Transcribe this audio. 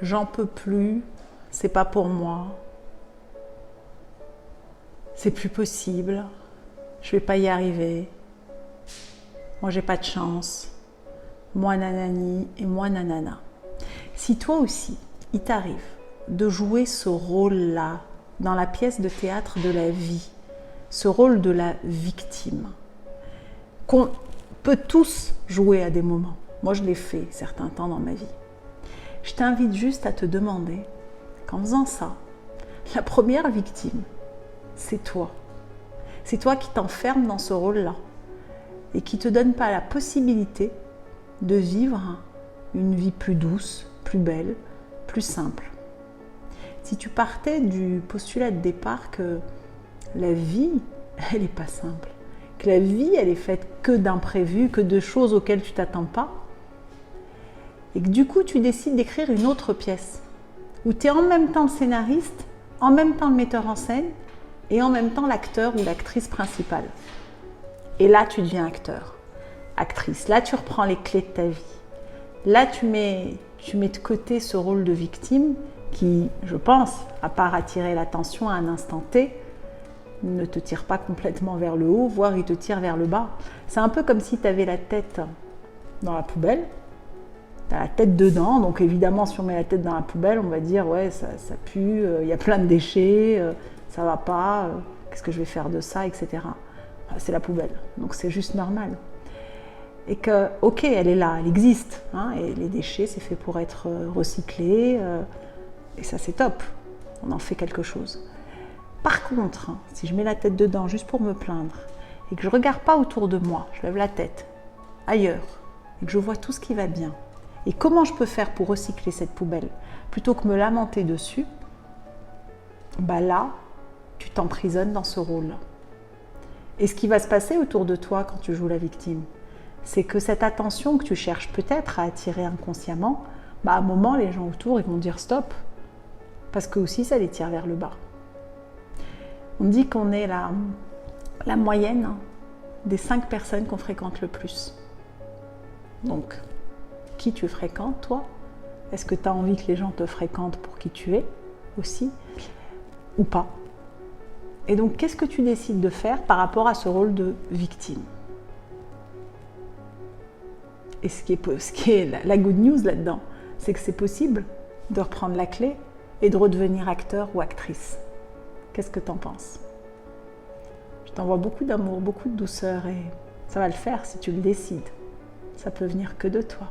j'en peux plus, c'est pas pour moi, c'est plus possible, je vais pas y arriver, moi j'ai pas de chance, moi nanani et moi nanana. Si toi aussi, il t'arrive de jouer ce rôle-là dans la pièce de théâtre de la vie, ce rôle de la victime, qu'on peut tous jouer à des moments. Moi, je l'ai fait certains temps dans ma vie. Je t'invite juste à te demander qu'en faisant ça, la première victime, c'est toi. C'est toi qui t'enfermes dans ce rôle-là et qui ne te donne pas la possibilité de vivre une vie plus douce, plus belle, plus simple. Si tu partais du postulat de départ que la vie, elle n'est pas simple, que la vie, elle est faite que d'imprévus, que de choses auxquelles tu ne t'attends pas, et que du coup, tu décides d'écrire une autre pièce, où tu es en même temps le scénariste, en même temps le metteur en scène, et en même temps l'acteur ou l'actrice principale. Et là, tu deviens acteur, actrice. Là, tu reprends les clés de ta vie. Là, tu mets de côté ce rôle de victime qui, je pense, à part attirer l'attention à un instant T, ne te tire pas complètement vers le haut, voire il te tire vers le bas. C'est un peu comme si tu avais la tête dans la poubelle, tu as la tête dedans, donc évidemment si on met la tête dans la poubelle, on va dire ouais ça pue, il y a plein de déchets, ça va pas, qu'est-ce que je vais faire de ça, etc. C'est la poubelle, donc c'est juste normal. Et que, ok, elle est là, elle existe, hein, et les déchets c'est fait pour être recyclés, et ça c'est top, on en fait quelque chose. Par contre, si je mets la tête dedans juste pour me plaindre et que je ne regarde pas autour de moi, je lève la tête ailleurs et que je vois tout ce qui va bien et comment je peux faire pour recycler cette poubelle plutôt que me lamenter dessus, bah là, tu t'emprisonnes dans ce rôle. Et ce qui va se passer autour de toi quand tu joues la victime, c'est que cette attention que tu cherches peut-être à attirer inconsciemment, bah à un moment, les gens autour ils vont dire stop, parce que aussi ça les tire vers le bas. On dit qu'on est la moyenne des 5 personnes qu'on fréquente le plus. Donc, qui tu fréquentes, toi? Est-ce que tu as envie que les gens te fréquentent pour qui tu es aussi? Ou pas? Et donc, qu'est-ce que tu décides de faire par rapport à ce rôle de victime? Et ce qui est la good news là-dedans, c'est que c'est possible de reprendre la clé et de redevenir acteur ou actrice. Qu'est-ce que tu en penses? Je t'envoie beaucoup d'amour, beaucoup de douceur et ça va le faire si tu le décides. Ça peut venir que de toi.